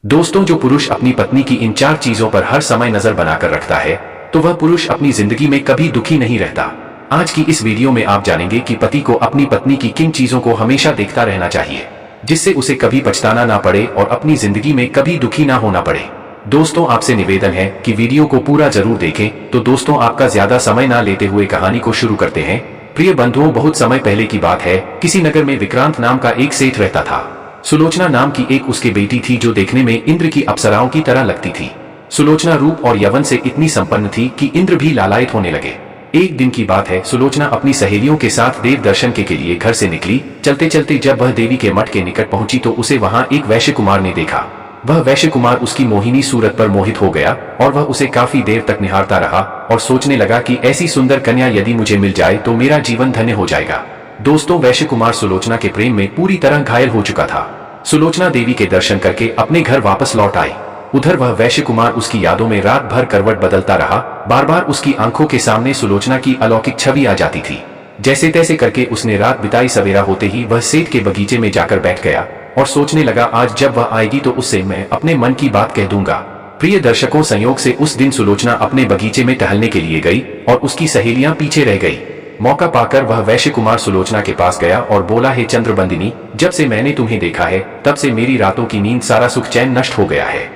दोस्तों, जो पुरुष अपनी पत्नी की इन 4 चीजों पर हर समय नजर बनाकर रखता है तो वह पुरुष अपनी जिंदगी में कभी दुखी नहीं रहता। आज की इस वीडियो में आप जानेंगे कि पति को अपनी पत्नी की किन चीजों को हमेशा देखता रहना चाहिए जिससे उसे कभी पछताना ना पड़े और अपनी जिंदगी में कभी दुखी ना होना पड़े। दोस्तों, आपसे निवेदन है कि वीडियो को पूरा जरूर देखें। तो दोस्तों, आपका ज्यादा समय ना लेते हुए कहानी को शुरू करते हैं। प्रिय बंधुओं, बहुत समय पहले की बात है। किसी नगर में विक्रांत नाम का एक सेठ रहता था। सुलोचना नाम की एक उसकी बेटी थी जो देखने में इंद्र की अप्सराओं की तरह लगती थी। सुलोचना रूप और यौवन से इतनी संपन्न थी कि इंद्र भी लालायित होने लगे। एक दिन की बात है, सुलोचना अपनी सहेलियों के साथ देव दर्शन के लिए घर से निकली। चलते चलते जब वह देवी के मठ के निकट पहुंची तो उसे वहां एक वैश्य कुमार ने देखा। वह वैश्य कुमार उसकी मोहिनी सूरत पर मोहित हो गया और वह उसे काफी देर तक निहारता रहा और सोचने लगा कि ऐसी सुंदर कन्या यदि मुझे मिल जाए तो मेरा जीवन धन्य हो जाएगा। दोस्तों, वैश्य कुमार सुलोचना के प्रेम में पूरी तरह घायल हो चुका था। सुलोचना देवी के दर्शन करके अपने घर वापस लौट आई। उधर वह वैश्य कुमार उसकी यादों में रात भर करवट बदलता रहा। बार बार उसकी आंखों के सामने सुलोचना की अलौकिक छवि आ जाती थी। जैसे तैसे करके उसने रात बिताई। सवेरा होते ही वह सेठ के बगीचे में जाकर बैठ गया और सोचने लगा, आज जब वह आएगी तो उससे मैं अपने मन की बात कह दूंगा। प्रिय दर्शकों, संयोग से उस दिन सुलोचना अपने बगीचे में टहलने के लिए गई और उसकी सहेलियां पीछे रह गई। मौका पाकर वह वैश्य कुमार सुलोचना के पास गया और बोला, हे चंद्रबंदिनी, जब से मैंने तुम्हें देखा है तब से मेरी रातों की नींद सारा सुख चैन नष्ट हो गया है।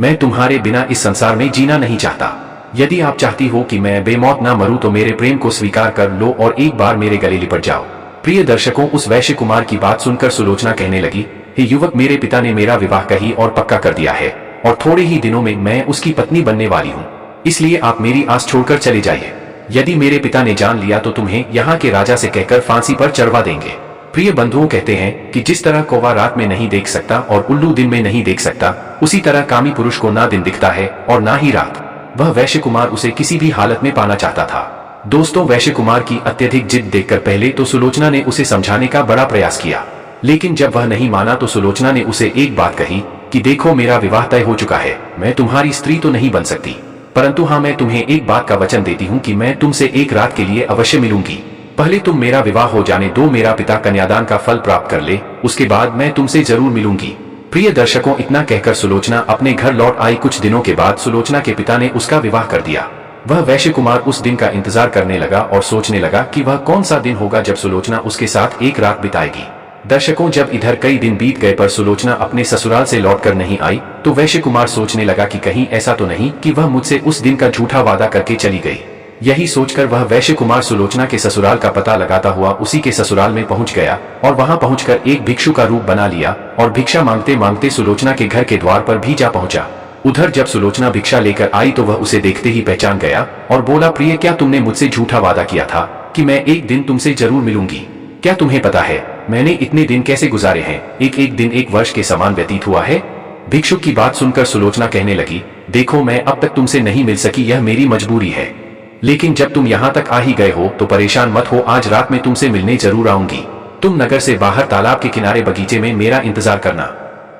मैं तुम्हारे बिना इस संसार में जीना नहीं चाहता। यदि आप चाहती हो कि मैं बेमौत ना मरूं तो मेरे प्रेम को स्वीकार कर लो और एक बार मेरे गले लिपट जाओ। प्रिय दर्शकों, उस वैश्य कुमार की बात सुनकर सुलोचना कहने लगी, हे युवक, मेरे पिता ने मेरा विवाह कही और पक्का कर दिया है और थोड़े ही दिनों में मैं उसकी पत्नी बनने वाली हूँ। इसलिए आप मेरी आस छोड़कर चले जाइए। यदि मेरे पिता ने जान लिया तो तुम्हें यहाँ के राजा से कहकर फांसी पर चढ़वा देंगे। प्रिय बंधुओं, कहते हैं कि जिस तरह कौवा रात में नहीं देख सकता और उल्लू दिन में नहीं देख सकता, उसी तरह कामी पुरुष को ना दिन दिखता है और ना ही रात। वह वैश्य कुमार उसे किसी भी हालत में पाना चाहता था। दोस्तों, वैश्य कुमार की अत्यधिक जिद देखकर पहले तो सुलोचना ने उसे समझाने का बड़ा प्रयास किया, लेकिन जब वह नहीं माना तो सुलोचना ने उसे एक बात कही कि देखो, मेरा विवाह तय हो चुका है। मैं तुम्हारी स्त्री तो नहीं बन सकती, परंतु हाँ, मैं तुम्हें एक बात का वचन देती हूँ कि मैं तुमसे एक रात के लिए अवश्य मिलूंगी। पहले तुम मेरा विवाह हो जाने दो, मेरा पिता कन्यादान का फल प्राप्त कर ले, उसके बाद मैं तुमसे जरूर मिलूंगी। प्रिय दर्शकों, इतना कहकर सुलोचना अपने घर लौट आई। कुछ दिनों के बाद सुलोचना के पिता ने उसका विवाह कर दिया। वह वैश्य कुमार उस दिन का इंतजार करने लगा और सोचने लगा कि वह कौन सा दिन होगा जब सुलोचना उसके साथ एक रात बिताएगी। दर्शकों, जब इधर कई दिन बीत गए पर सुलोचना अपने ससुराल से लौटकर नहीं आई तो वैश्य कुमार सोचने लगा कि कहीं ऐसा तो नहीं कि वह मुझसे उस दिन का झूठा वादा करके चली गई। यही सोचकर वह वैश्य कुमार सुलोचना के ससुराल का पता लगाता हुआ उसी के ससुराल में पहुंच गया और वहां पहुंचकर एक भिक्षु का रूप बना लिया और भिक्षा मांगते मांगते सुलोचना के घर के द्वार पर भी जा पहुंचा। उधर जब सुलोचना भिक्षा लेकर आई तो वह उसे देखते ही पहचान गया और बोला, प्रिय, क्या तुमने मुझसे झूठा वादा किया था कि मैं एक दिन तुमसे जरूर मिलूंगी? क्या तुम्हें पता है मैंने इतने दिन कैसे गुजारे हैं? एक एक दिन एक वर्ष के समान व्यतीत हुआ है। भिक्षुक की बात सुनकर सुलोचना कहने लगी, देखो, मैं अब तक तुमसे नहीं मिल सकी, यह मेरी मजबूरी है। लेकिन जब तुम यहाँ तक आ ही गए हो तो परेशान मत हो, आज रात में तुमसे मिलने जरूर आऊंगी। तुम नगर से बाहर तालाब के किनारे बगीचे में मेरा इंतजार करना।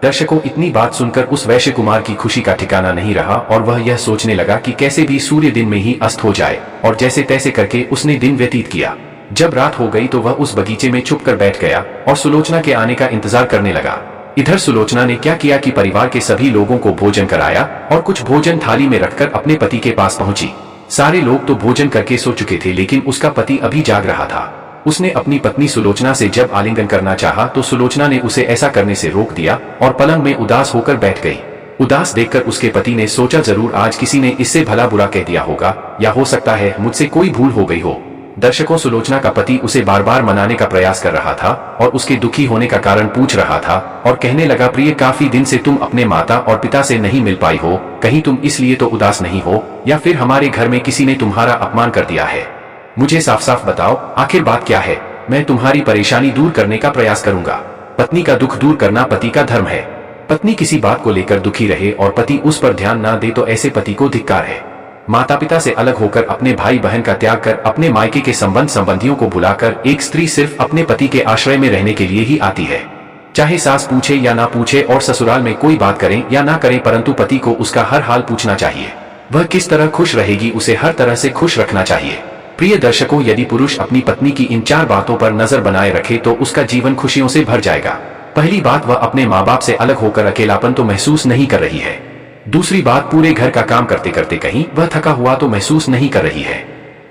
दर्शकों, इतनी बात सुनकर उस वैश्य कुमार की खुशी का ठिकाना नहीं रहा और वह यह सोचने लगा कि कैसे भी सूर्य दिन में ही अस्त हो जाए, और जैसे तैसे करके उसने दिन व्यतीत किया। जब रात हो गई तो वह उस बगीचे में छुप कर बैठ गया और सुलोचना के आने का इंतजार करने लगा। इधर सुलोचना ने क्या किया कि परिवार के सभी लोगों को भोजन कराया और कुछ भोजन थाली में रखकर अपने पति के पास पहुंची। सारे लोग तो भोजन करके सो चुके थे, लेकिन उसका पति अभी जाग रहा था। उसने अपनी पत्नी सुलोचना से जब आलिंगन करना चाहा तो सुलोचना ने उसे ऐसा करने से रोक दिया और पलंग में उदास होकर बैठ गई। उदास देखकर उसके पति ने सोचा, जरूर आज किसी ने इससे भला बुरा कह दिया होगा, या हो सकता है मुझसे कोई भूल हो गई हो। दर्शकों, सुलोचना का पति उसे बार बार मनाने का प्रयास कर रहा था और उसके दुखी होने का कारण पूछ रहा था और कहने लगा, प्रिय, काफी दिन से तुम अपने माता और पिता से नहीं मिल पाई हो, कहीं तुम इसलिए तो उदास नहीं हो, या फिर हमारे घर में किसी ने तुम्हारा अपमान कर दिया है? मुझे साफ साफ बताओ, आखिर बात क्या है? मैं तुम्हारी परेशानी दूर करने का प्रयास करूंगा। पत्नी का दुख दूर करना पति का धर्म है। पत्नी किसी बात को लेकर दुखी रहे और पति उस पर ध्यान ना दे तो ऐसे पति को धिक्कार है। माता पिता से अलग होकर, अपने भाई बहन का त्याग कर, अपने मायके के संबंधियों को भुलाकर एक स्त्री सिर्फ अपने पति के आश्रय में रहने के लिए ही आती है। चाहे सास पूछे या ना पूछे और ससुराल में कोई बात करें या ना करें, परंतु पति को उसका हर हाल पूछना चाहिए। वह किस तरह खुश रहेगी उसे हर तरह से खुश रखना चाहिए। प्रिय दर्शकों, यदि पुरुष अपनी पत्नी की इन 4 बातों पर नजर बनाए रखे तो उसका जीवन खुशियों से भर जाएगा। पहली बात, वह अपने माँ बाप से अलग होकर अकेलापन तो महसूस नहीं कर रही है। दूसरी बात, पूरे घर का काम करते करते कहीं वह थका हुआ तो महसूस नहीं कर रही है।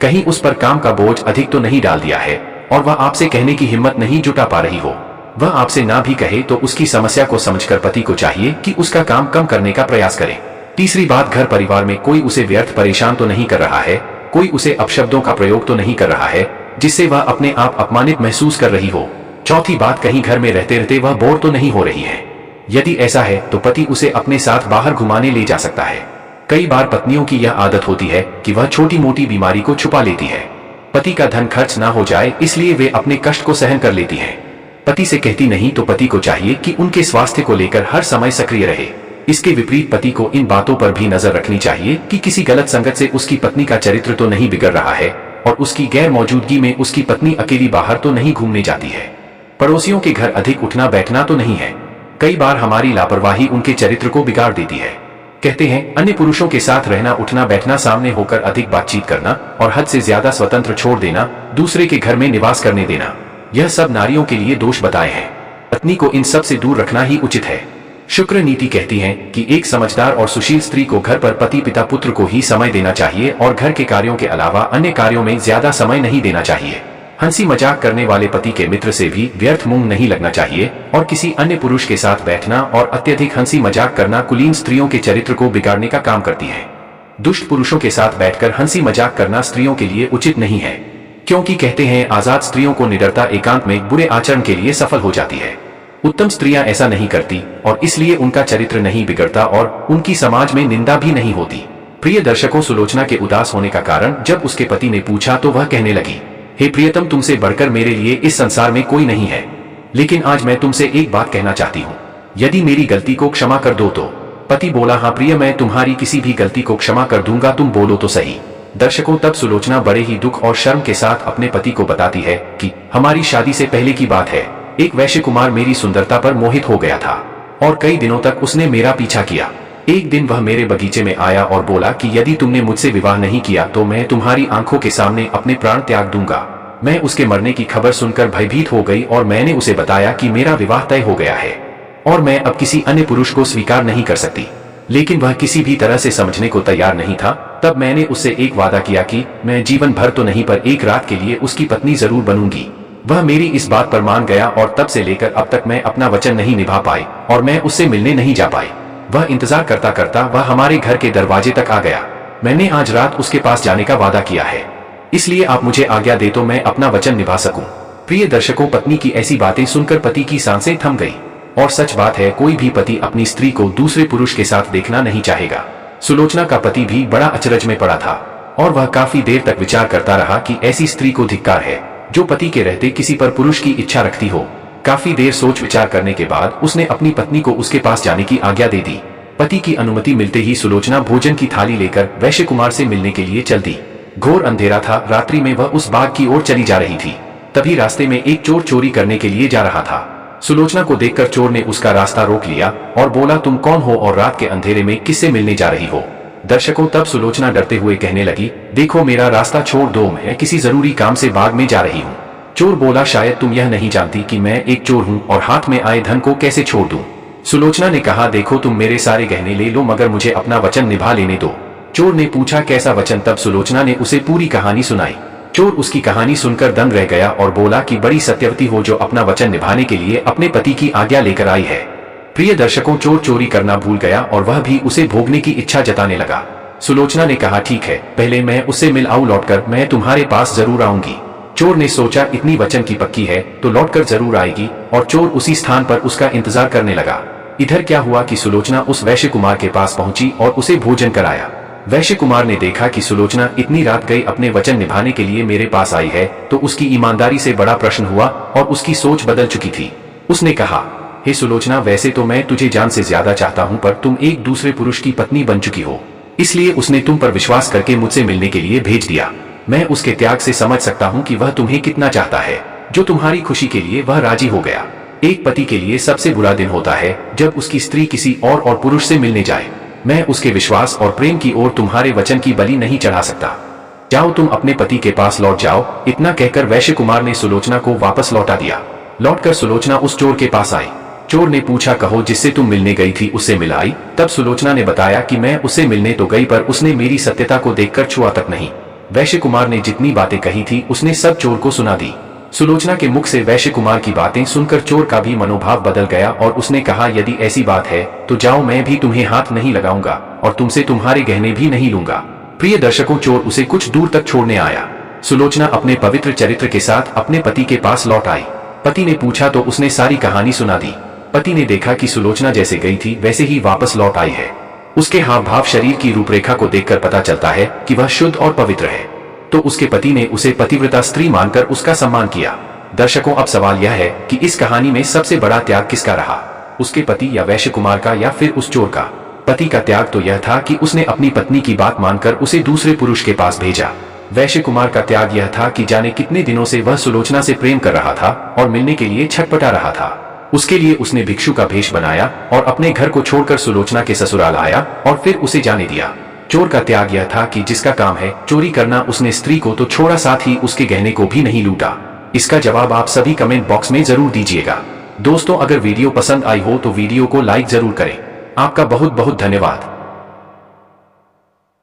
कहीं उस पर काम का बोझ अधिक तो नहीं डाल दिया है और वह आपसे कहने की हिम्मत नहीं जुटा पा रही हो। वह आपसे ना भी कहे तो उसकी समस्या को समझकर पति को चाहिए कि उसका काम कम करने का प्रयास करे। तीसरी बात, घर परिवार में कोई उसे व्यर्थ परेशान तो नहीं कर रहा है, कोई उसे अपशब्दों का प्रयोग तो नहीं कर रहा है जिससे वह अपने आप अपमानित महसूस कर रही हो। चौथी बात, कहीं घर में रहते रहते वह बोर तो नहीं हो रही है। यदि ऐसा है तो पति उसे अपने साथ बाहर घुमाने ले जा सकता है। कई बार पत्नियों की यह आदत होती है कि वह छोटी मोटी बीमारी को छुपा लेती है। पति का धन खर्च ना हो जाए इसलिए वे अपने कष्ट को सहन कर लेती हैं। पति से कहती नहीं तो पति को चाहिए कि उनके स्वास्थ्य को लेकर हर समय सक्रिय रहे। इसके विपरीत पति को इन बातों पर भी नजर रखनी चाहिए कि किसी गलत संगत से उसकी पत्नी का चरित्र तो नहीं बिगड़ रहा है और उसकी गैर मौजूदगी में उसकी पत्नी अकेली बाहर तो नहीं घूमने जाती है। पड़ोसियों के घर अधिक उठना बैठना तो नहीं है। कई बार हमारी लापरवाही उनके चरित्र को बिगाड़ देती है। कहते हैं, अन्य पुरुषों के साथ रहना, उठना बैठना, सामने होकर अधिक बातचीत करना और हद से ज्यादा स्वतंत्र छोड़ देना, दूसरे के घर में निवास करने देना, यह सब नारियों के लिए दोष बताए हैं। पत्नी को इन सब से दूर रखना ही उचित है। शुक्र नीति कहती है कि एक समझदार और सुशील स्त्री को घर पर पति पिता पुत्र को ही समय देना चाहिए और घर के कार्यों के अलावा अन्य कार्यों में ज्यादा समय नहीं देना चाहिए। हंसी मजाक करने वाले पति के मित्र से भी व्यर्थ मुंह नहीं लगना चाहिए और किसी अन्य पुरुष के साथ बैठना और अत्यधिक हंसी मजाक करना कुलीन स्त्रियों के चरित्र को बिगाड़ने का काम करती है। दुष्ट पुरुषों के साथ बैठकर हंसी मजाक करना स्त्रियों के लिए उचित नहीं है, क्योंकि कहते हैं आजाद स्त्रियों को निडरता एकांत में बुरे आचरण के लिए सफल हो जाती है। उत्तम स्त्रियां ऐसा नहीं करती और इसलिए उनका चरित्र नहीं बिगड़ता और उनकी समाज में निंदा भी नहीं होती। प्रिय दर्शकों, सुलोचना के उदास होने का कारण जब उसके पति ने पूछा तो वह कहने लगी, हे प्रियतम, तुमसे बढ़कर मेरे लिए इस संसार में कोई नहीं है, लेकिन आज मैं तुमसे एक बात कहना चाहती हूँ, यदि मेरी गलती को क्षमा कर दो तो। पति बोला, हाँ प्रिय, मैं तुम्हारी किसी भी गलती को क्षमा कर दूंगा, तुम बोलो तो सही। दर्शकों, तब सुलोचना बड़े ही दुख और शर्म के साथ अपने पति को बताती है कि हमारी शादी से पहले की बात है, एक वैश्य कुमार मेरी सुंदरता पर मोहित हो गया था और कई दिनों तक उसने मेरा पीछा किया। एक दिन वह मेरे बगीचे में आया और बोला कि यदि तुमने मुझसे विवाह नहीं किया तो मैं तुम्हारी आंखों के सामने अपने प्राण त्याग दूंगा। मैं उसके मरने की खबर सुनकर भयभीत हो गई और मैंने उसे बताया कि मेरा विवाह तय हो गया है और मैं अब किसी अन्य पुरुष को स्वीकार नहीं कर सकती। लेकिन वह किसी भी तरह से समझने को तैयार नहीं था। तब मैंने उससे एक वादा किया कि मैं जीवन भर तो नहीं पर एक रात के लिए उसकी पत्नी जरूर बनूंगी। वह मेरी इस बात पर मान गया और तब से लेकर अब तक मैं अपना वचन नहीं निभा पाई और मैं उससे मिलने नहीं जा पाई। वह इंतजार करता करता वह हमारे घर के दरवाजे तक आ गया। मैंने आज रात उसके पास जाने का वादा किया है, इसलिए आप मुझे आज्ञा दे तो मैं अपना वचन निभा सकूं। प्रिय दर्शकों, पत्नी की ऐसी बातें सुनकर पति की सांसें थम गई और सच बात है, कोई भी पति अपनी स्त्री को दूसरे पुरुष के साथ देखना नहीं चाहेगा। सुलोचना का पति भी बड़ा अचरज में पड़ा था और वह काफी देर तक विचार करता रहा कि ऐसी स्त्री को धिक्कार है जो पति के रहते किसी पर पुरुष की इच्छा रखती हो। काफी देर सोच विचार करने के बाद उसने अपनी पत्नी को उसके पास जाने की आज्ञा दे दी। पति की अनुमति मिलते ही सुलोचना भोजन की थाली लेकर वैश्य कुमार से मिलने के लिए चल दी। घोर अंधेरा था, रात्रि में वह उस बाग की ओर चली जा रही थी। तभी रास्ते में एक चोर चोरी करने के लिए जा रहा था। सुलोचना को देखकर चोर ने उसका रास्ता रोक लिया और बोला, तुम कौन हो और रात के अंधेरे में किससे मिलने जा रही हो? दर्शकों, तब सुलोचना डरते हुए कहने लगी, देखो मेरा रास्ता छोड़ दो, मैं किसी जरूरी काम से बाग में जा रही हूँ। चोर बोला, शायद तुम यह नहीं जानती कि मैं एक चोर हूँ और हाथ में आए धन को कैसे छोड़ दूं। सुलोचना ने कहा, देखो तुम मेरे सारे गहने ले लो मगर मुझे अपना वचन निभा लेने दो। चोर ने पूछा, कैसा वचन? तब सुलोचना ने उसे पूरी कहानी सुनाई। चोर उसकी कहानी सुनकर दंग रह गया और बोला कि बड़ी सत्यवती हो जो अपना वचन निभाने के लिए अपने पति की आज्ञा लेकर आई है। प्रिय दर्शकों, चोर चोरी करना भूल गया और वह भी उसे भोगने की इच्छा जताने लगा। सुलोचना ने कहा, ठीक है, पहले मैं उससे मिल आऊं, लौटकर मैं तुम्हारे पास जरूर आऊंगी। चोर ने सोचा, इतनी वचन की पक्की है तो लौटकर जरूर आएगी, और चोर उसी स्थान पर उसका इंतजार करने लगा। इधर क्या हुआ कि सुलोचना उस वैश्य कुमार के पास पहुंची और उसे भोजन कराया। वैश्य कुमार ने देखा कि सुलोचना इतनी रात गई अपने वचन निभाने के लिए मेरे पास आई है तो उसकी ईमानदारी से बड़ा प्रश्न हुआ और उसकी सोच बदल चुकी थी। उसने कहा, हे सुलोचना, वैसे तो मैं तुझे जान से ज्यादा चाहता हूं, पर तुम एक दूसरे पुरुष की पत्नी बन चुकी हो, इसलिए उसने तुम पर विश्वास करके मुझसे मिलने के लिए भेज दिया। मैं उसके त्याग से समझ सकता हूं कि वह तुम्हें कितना चाहता है, जो तुम्हारी खुशी के लिए वह राजी हो गया। एक पति के लिए सबसे बुरा दिन होता है जब उसकी स्त्री किसी और पुरुष से मिलने जाए। मैं उसके विश्वास और प्रेम की ओर तुम्हारे वचन की बलि नहीं चढ़ा सकता। जाओ, तुम अपने पति के पास लौट जाओ। इतना कहकर वैश्य कुमार ने सुलोचना को वापस लौटा दिया। लौटकर सुलोचना उस चोर के पास आई। चोर ने पूछा, कहो जिससे तुम मिलने गई थी उससे मिलाई? तब सुलोचना ने बताया कि मैं उससे मिलने तो गई पर उसने मेरी सत्यता को देखकर छुआ तक नहीं। वैश्य कुमार ने जितनी बातें कही थी उसने सब चोर को सुना दी। सुलोचना के मुख से वैश्य कुमार की बातें सुनकर चोर का भी मनोभाव बदल गया और उसने कहा, यदि ऐसी बात है तो जाओ, मैं भी तुम्हें हाथ नहीं लगाऊंगा और तुमसे तुम्हारे गहने भी नहीं लूंगा। प्रिय दर्शकों, चोर उसे कुछ दूर तक छोड़ने आया। सुलोचना अपने पवित्र चरित्र के साथ अपने पति के पास लौट आई। पति ने पूछा तो उसने सारी कहानी सुना दी। पति ने देखा कि सुलोचना जैसे गई थी वैसे ही वापस लौट आई है। उसके हाव भाव, शरीर की रूपरेखा को देखकर पता चलता है कि वह शुद्ध और पवित्र है। तो उसके पति ने उसे पतिव्रता स्त्री मानकर उसका सम्मान किया। दर्शकों, अब सवाल यह है कि इस कहानी में सबसे बड़ा त्याग किसका रहा, उसके पति या वैश्य कुमार का या फिर उस चोर का? पति का त्याग तो यह था कि उसने अपनी पत्नी की बात मानकर उसे दूसरे पुरुष के पास भेजा। वैश्य कुमार का त्याग यह था कि जाने कितने दिनों से वह सुलोचना से प्रेम कर रहा था और मिलने के लिए छटपटा रहा था। उसके लिए उसने भिक्षु का भेष बनाया और अपने घर को छोड़कर सुलोचना के ससुराल आया और फिर उसे जाने दिया। चोर का त्याग यह था कि जिसका काम है चोरी करना, उसने स्त्री को तो छोड़ा साथ ही उसके गहने को भी नहीं लूटा। इसका जवाब आप सभी कमेंट बॉक्स में जरूर दीजिएगा। दोस्तों, अगर वीडियो पसंद आई हो तो वीडियो को लाइक जरूर करें। आपका बहुत बहुत धन्यवाद।